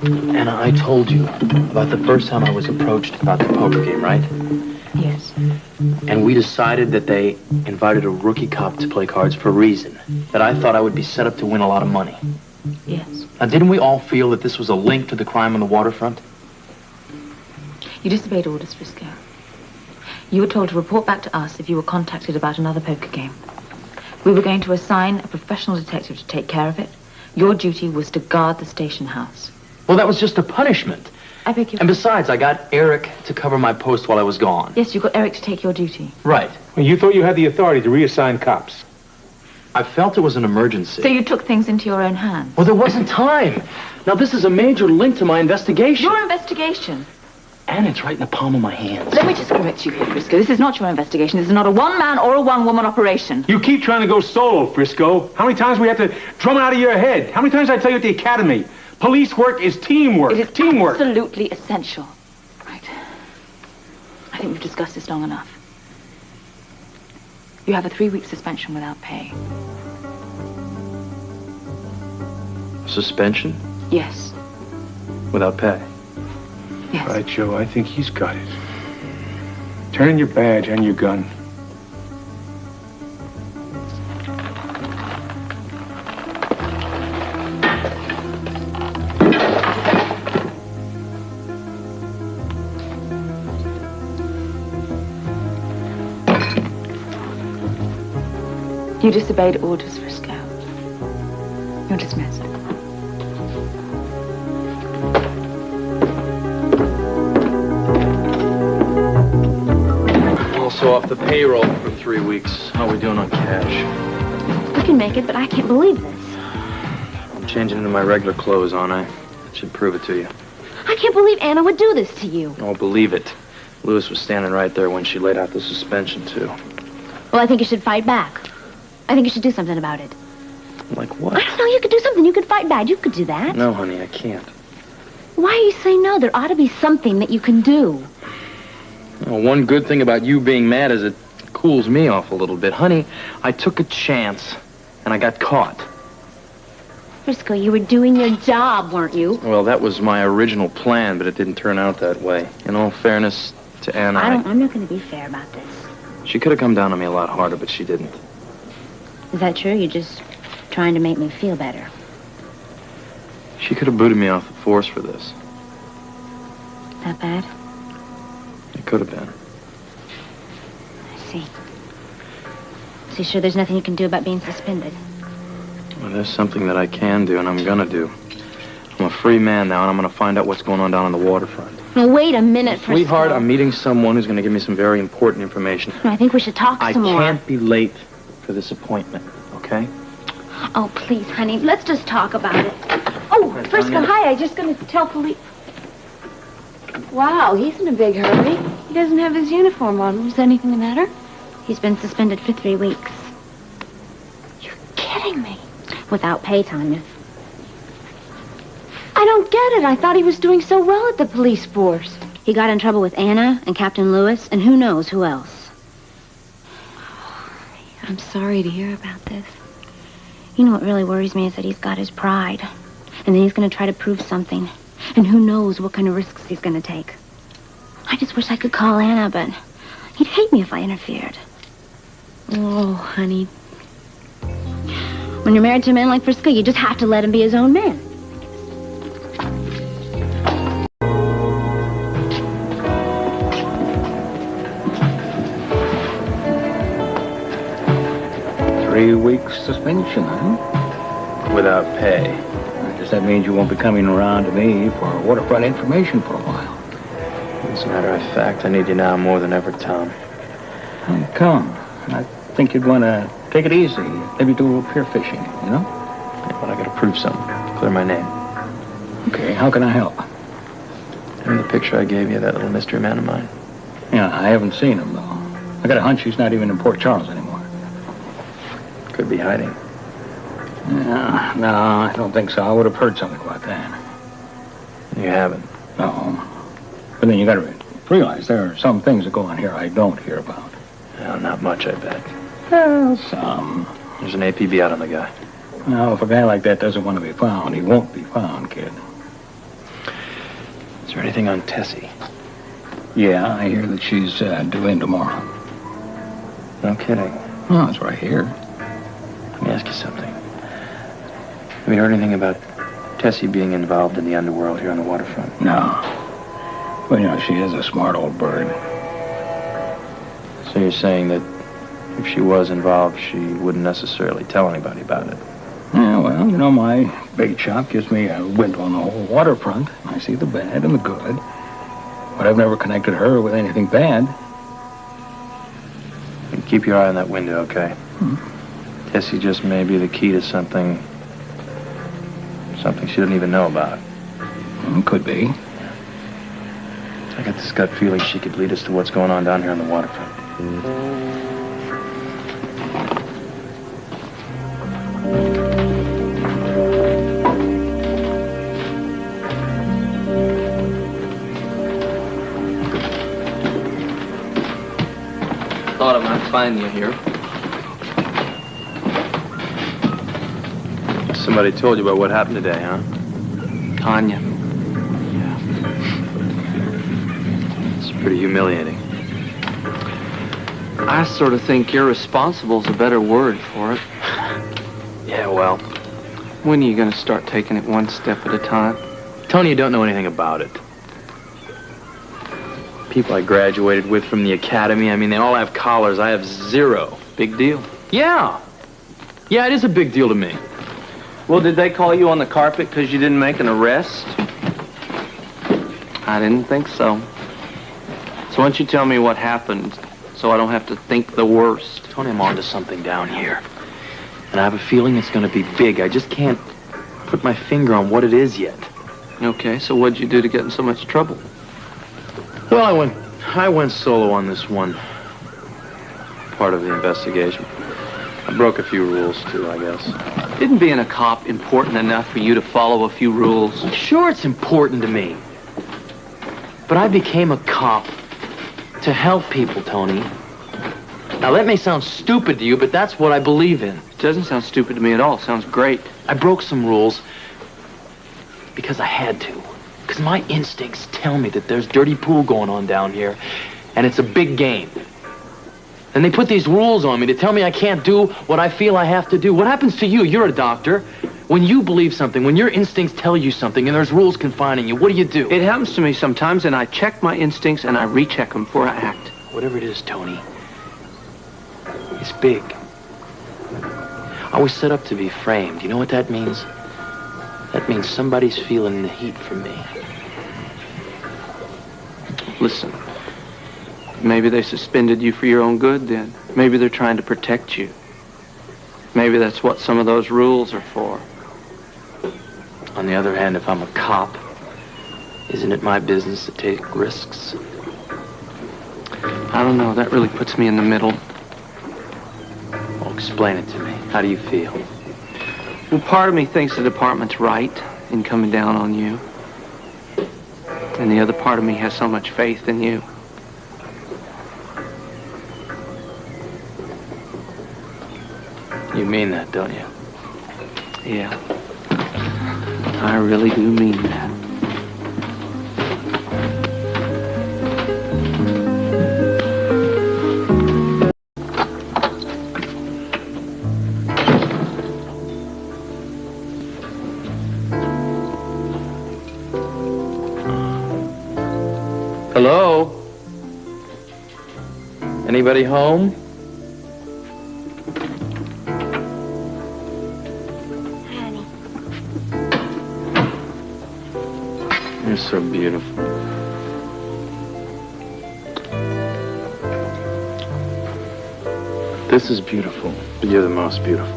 Anna, I told you about the first time I was approached about the poker game, right? Yes. And we decided that they invited a rookie cop to play cards for a reason. That I thought I would be set up to win a lot of money. Yes. Now, didn't we all feel that this was a link to the crime on the waterfront? You disobeyed orders, Frisco. You were told to report back to us if you were contacted about another poker game. We were going to assign a professional detective to take care of it. Your duty was to guard the station house. Well, that was just a punishment. I beg your... And besides, I got Eric to cover my post while I was gone. Yes, you got Eric to take your duty. Right. Well, you thought you had the authority to reassign cops. I felt it was an emergency. So you took things into your own hands. Well, there wasn't time. Now, this is a major link to my investigation. Your investigation? And it's right in the palm of my hands. Let me just correct you here, Frisco. This is not your investigation. This is not a one-man or a one-woman operation. You keep trying to go solo, Frisco. How many times we have to drum it out of your head? How many times I tell you at the academy? Police work is teamwork. It is teamwork. Absolutely essential. Right. I think we've discussed this long enough. You have a 3-week suspension without pay. Suspension? Yes. Without pay? Yes. All right, Joe, I think he's got it. Turn in your badge and your gun. You disobeyed orders, Frisco. You're dismissed. Also off the payroll for 3 weeks. How are we doing on cash? We can make it, but I can't believe this. I'm changing into my regular clothes, aren't I? That should prove it to you. I can't believe Anna would do this to you. Oh, believe it. Lewis was standing right there when she laid out the suspension, too. Well, I think you should fight back. I think you should do something about it. Like what? I don't know. You could do something. You could fight back. You could do that. No, honey, I can't. Why are you saying no? There ought to be something that you can do. Well, one good thing about you being mad is it cools me off a little bit. Honey, I took a chance, and I got caught. Frisco, you were doing your job, weren't you? Well, that was my original plan, but it didn't turn out that way. In all fairness to Anna, I'm not going to be fair about this. she could have come down on me a lot harder, but she didn't. Is that true? You're just trying to make me feel better. She could have booted me off the force for this. That bad? It could have been. I see. So you sure there's nothing you can do about being suspended? Well, there's something that I can do, and I'm gonna do. I'm a free man now, and I'm gonna find out what's going on down on the waterfront. Now, wait a minute, Frisco. Sweetheart, I'm meeting someone who's gonna give me some very important information. I think we should talk some more. I can't be late for this appointment, okay? Oh, please, honey, let's just talk about it. Oh, Frisco, hi, I'm just going to tell police. Wow, he's in a big hurry. He doesn't have his uniform on. Is anything the matter? He's been suspended for 3 weeks. You're kidding me. Without pay time. I don't get it. I thought he was doing so well at the police force. He got in trouble with Anna and Captain Lewis and who knows who else. I'm sorry to hear about this. You know what really worries me is that he's got his pride. And then he's going to try to prove something. And who knows what kind of risks he's going to take. I just wish I could call Anna, but he'd hate me if I interfered. Oh, honey. When you're married to a man like Frisco, you just have to let him be his own man. Three-week suspension, huh? Without pay. I guess that means you won't be coming around to me for waterfront information for a while. As a matter of fact, I need you now more than ever, Tom. How come? I think you'd want to take it easy. Maybe do a little pier fishing, you know? Yeah, but I gotta prove something. Clear my name. Okay, how can I help? Remember the picture I gave you, that little mystery man of mine? Yeah, I haven't seen him, though. I got a hunch he's not even in Port Charles anymore. Could be hiding. Yeah, no, I don't think so. I would have heard something about that. You haven't? No. But then you got to realize there are some things that go on here I don't hear about. No, not much, I bet. Well, some. There's an APB out on the guy. Now, if a guy like that doesn't want to be found, he won't be found, kid. Is there anything on Tessie? Yeah, I hear that she's due in tomorrow. No kidding. Oh, that's what I hear. Let me ask you something. Have you heard anything about Tessie being involved in the underworld here on the waterfront? No. Well, you know, she is a smart old bird. So you're saying that if she was involved, she wouldn't necessarily tell anybody about it? Yeah, well, you know, my bait shop gives me a window on the whole waterfront. I see the bad and the good. But I've never connected her with anything bad. Keep your eye on that window, okay? Tessie just may be the key to something she didn't even know about. Could be. I got this gut feeling she could lead us to what's going on down here on the waterfront. Thought I might find you here. Somebody told you about what happened today, huh? Tanya. It's pretty humiliating. I sort of think irresponsible's a better word for it. Yeah, well, When are you going to start taking it one step at a time? Tony, you don't know anything about it. People I graduated with from the academy, I mean, they all have collars. I have zero. Big deal. Yeah. Yeah, it is a big deal to me. Well, did they call you on the carpet because you didn't make an arrest? I didn't think so. So why don't you tell me what happened so I don't have to think the worst? Tony, I'm onto something down here. And I have a feeling it's going to be big. I just can't put my finger on what it is yet. Okay, so what'd you do to get in so much trouble? Well, I went solo on this one part of the investigation. I broke a few rules, too, I guess. Isn't being a cop important enough for you to follow a few rules? Sure, it's important to me. But I became a cop to help people, Tony. Now, that may sound stupid to you, but that's what I believe in. It doesn't sound stupid to me at all. It sounds great. I broke some rules because I had to. Because my instincts tell me that there's dirty pool going on down here, and it's a big game. And they put these rules on me to tell me I can't do what I feel I have to do. What happens to you? You're a doctor. When you believe something, when your instincts tell you something, and there's rules confining you, what do? It happens to me sometimes, and I check my instincts, and I recheck them before I act. Whatever it is, Tony, it's big. I was set up to be framed. You know what that means? That means somebody's feeling the heat from me. Listen, maybe they suspended you for your own good then. Maybe they're trying to protect you. Maybe that's what some of those rules are for. On the other hand, if I'm a cop, isn't it my business to take risks? I don't know, that really puts me in the middle. Well, explain it to me. How do you feel? Well, part of me thinks the department's right in coming down on you. And the other part of me has so much faith in you. You mean that, don't you? Yeah. I really do mean that. Hello? Anybody home? Honey. You're so beautiful. This is beautiful, but you're the most beautiful.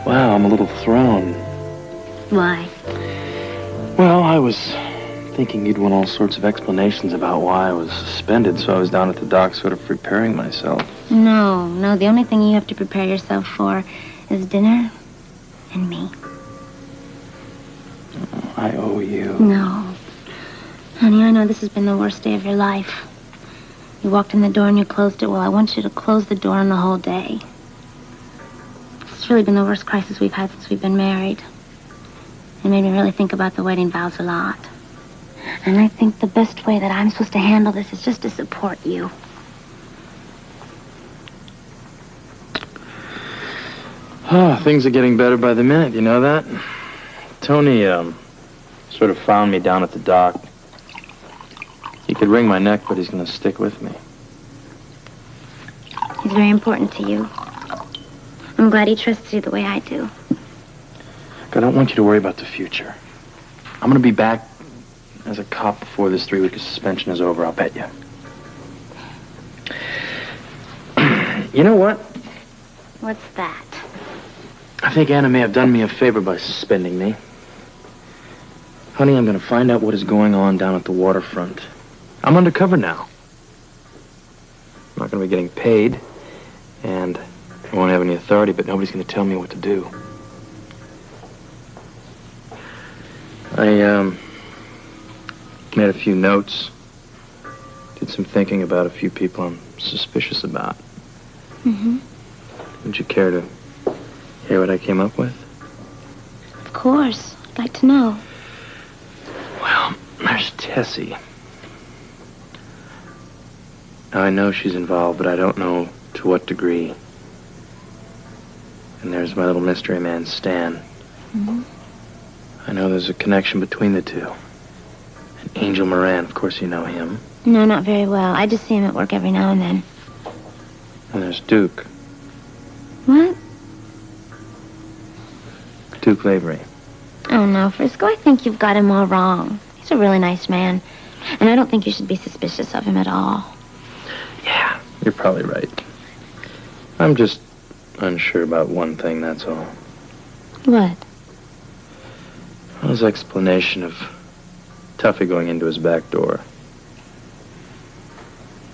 Wow, I'm a little thrown. Why? Well, I was thinking you'd want all sorts of explanations about why I was suspended, so I was down at the dock sort of preparing myself. No, the only thing you have to prepare yourself for is dinner and me. I owe you. No. Honey, I know this has been the worst day of your life. You walked in the door and you closed it. Well, I want you to close the door on the whole day. It's really been the worst crisis we've had since we've been married. It made me really think about the wedding vows a lot. And I think the best way that I'm supposed to handle this is just to support you. Oh, things are getting better by the minute, you know that? Tony, sort of found me down at the dock. He could wring my neck, but he's gonna stick with me. He's very important to you. I'm glad he trusts you the way I do. I don't want you to worry about the future. I'm gonna be back as a cop before this 3-week suspension is over, I'll bet you. You know what? What's that? I think Anna may have done me a favor by suspending me. Honey, I'm gonna find out what is going on down at the waterfront. I'm undercover now. I'm not gonna be getting paid, and I won't have any authority, but nobody's gonna tell me what to do. I, made a few notes. Did some thinking about a few people I'm suspicious about. Mm-hmm. Would you care to hear what I came up with? Of course. I'd like to know. Well, there's Tessie. Now, I know she's involved, but I don't know to what degree. And there's my little mystery man, Stan. Mm-hmm. I know there's a connection between the two. And Angel Moran, of course you know him. No, not very well. I just see him at work every now and then. And there's Duke. What? Duke Lavery. Oh, no, Frisco, I think you've got him all wrong. He's a really nice man. And I don't think you should be suspicious of him at all. Yeah, you're probably right. I'm just unsure about one thing, that's all. What? Well, his explanation of Tuffy going into his back door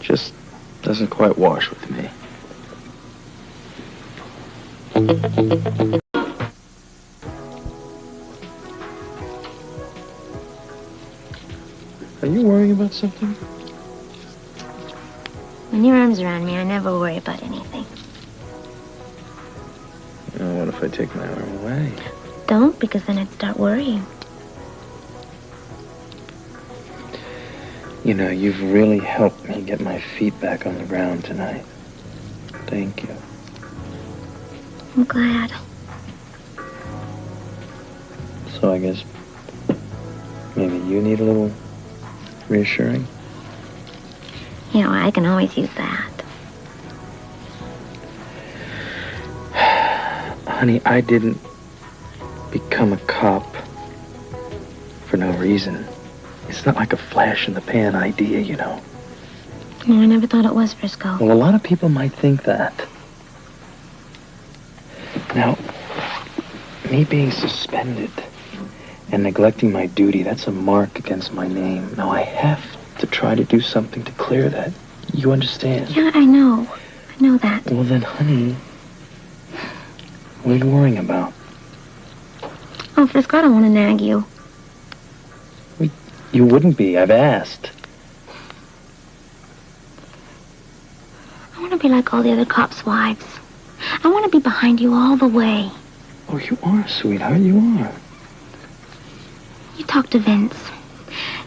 just doesn't quite wash with me. Are you worrying about something? When your arm's around me, I never worry about anything. What if I take my arm away? Don't, because then I'd start worrying. You know, you've really helped me get my feet back on the ground tonight. Thank you. I'm glad. So I guess maybe you need a little reassuring? You know, I can always use that. Honey, I didn't become a cop for no reason. It's not like a flash-in-the-pan idea, you know. No, I never thought it was, Frisco. Well, a lot of people might think that. Now, me being suspended and neglecting my duty, that's a mark against my name. Now, I have to try to do something to clear that. You understand? Yeah, I know. I know that. Well, then, honey, what are you worrying about? Oh, Frisco, I don't want to nag you. You wouldn't be. I've asked. I want to be like all the other cops' wives. I want to be behind you all the way. Oh, you are, sweetheart. You are. You talk to Vince.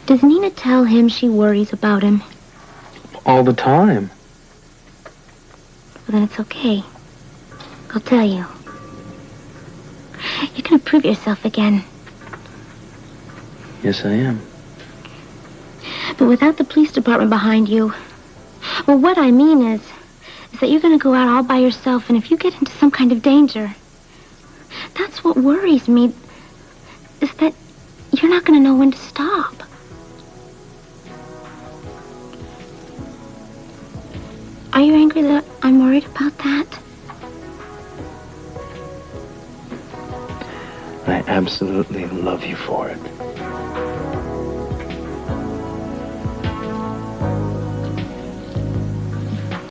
Does Nina tell him she worries about him? All the time. Well, then it's okay. I'll tell you. You're going to prove yourself again. Yes, I am. But without the police department behind you. Well, what I mean is that you're going to go out all by yourself, and if you get into some kind of danger, that's what worries me, is that you're not going to know when to stop. Are you angry that I'm worried about that? I absolutely love you for it.